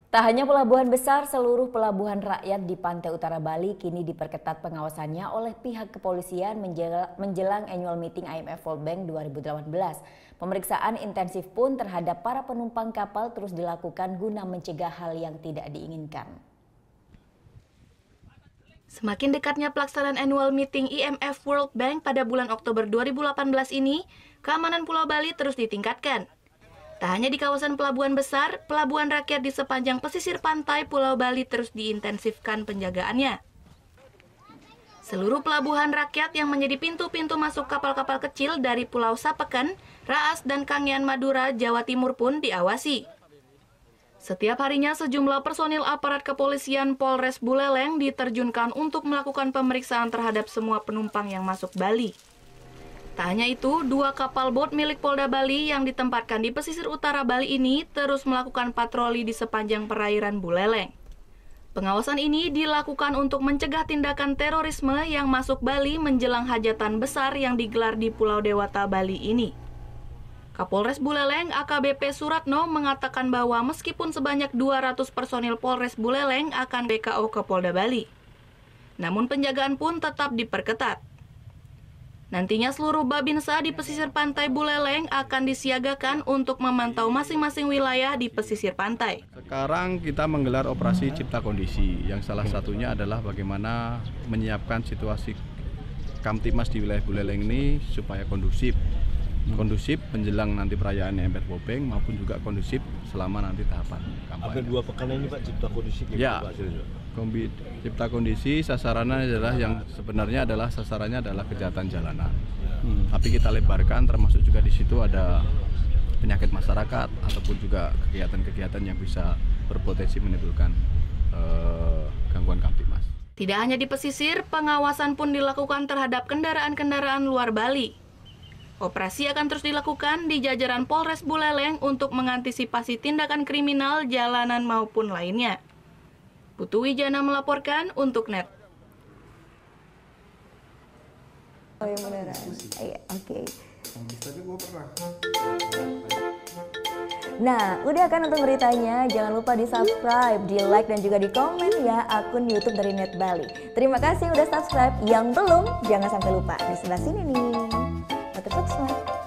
Tak hanya pelabuhan besar, seluruh pelabuhan rakyat di pantai utara Bali kini diperketat pengawasannya oleh pihak kepolisian menjelang annual meeting IMF World Bank 2018. Pemeriksaan intensif pun terhadap para penumpang kapal terus dilakukan guna mencegah hal yang tidak diinginkan. Semakin dekatnya pelaksanaan annual meeting IMF World Bank pada bulan Oktober 2018 ini, keamanan Pulau Bali terus ditingkatkan. Tak hanya di kawasan pelabuhan besar, pelabuhan rakyat di sepanjang pesisir pantai Pulau Bali terus diintensifkan penjagaannya. Seluruh pelabuhan rakyat yang menjadi pintu-pintu masuk kapal-kapal kecil dari Pulau Sapeken, Raas, dan Kangean Madura, Jawa Timur pun diawasi. Setiap harinya sejumlah personil aparat kepolisian Polres Buleleng diterjunkan untuk melakukan pemeriksaan terhadap semua penumpang yang masuk Bali. Tak hanya itu, 2 kapal bot milik Polda Bali yang ditempatkan di pesisir utara Bali ini terus melakukan patroli di sepanjang perairan Buleleng. Pengawasan ini dilakukan untuk mencegah tindakan terorisme yang masuk Bali menjelang hajatan besar yang digelar di Pulau Dewata, Bali ini. Kapolres Buleleng AKBP Suratno mengatakan bahwa meskipun sebanyak 200 personil Polres Buleleng akan BKO ke Polda Bali, namun penjagaan pun tetap diperketat. Nantinya seluruh Babinsa di pesisir pantai Buleleng akan disiagakan untuk memantau masing-masing wilayah di pesisir pantai. Sekarang kita menggelar operasi cipta kondisi, yang salah satunya adalah bagaimana menyiapkan situasi Kamtibmas di wilayah Buleleng ini supaya kondusif menjelang nanti perayaan IMF World Bank maupun juga kondusif selama nanti tahapan kampanye. Ada 2 pekan ini Pak cipta kondisi ya, cipta kondisi sasarannya adalah yang sebenarnya adalah sasarannya adalah kejahatan jalanan. Tapi kita lebarkan termasuk juga di situ ada penyakit masyarakat ataupun juga kegiatan-kegiatan yang bisa berpotensi menimbulkan gangguan Kamtibmas. Tidak hanya di pesisir, pengawasan pun dilakukan terhadap kendaraan-kendaraan luar Bali. Operasi akan terus dilakukan di jajaran Polres Buleleng untuk mengantisipasi tindakan kriminal jalanan maupun lainnya. Putu Wijana melaporkan untuk NET. Oh yang beneran? Iya, oke. Nah, udah kan untuk beritanya? Jangan lupa di-subscribe, di-like, dan juga di-komen ya akun YouTube dari Net Bali. Terima kasih udah subscribe. Yang belum, jangan sampai lupa. Di sebelah sini nih. Tetap subscribe.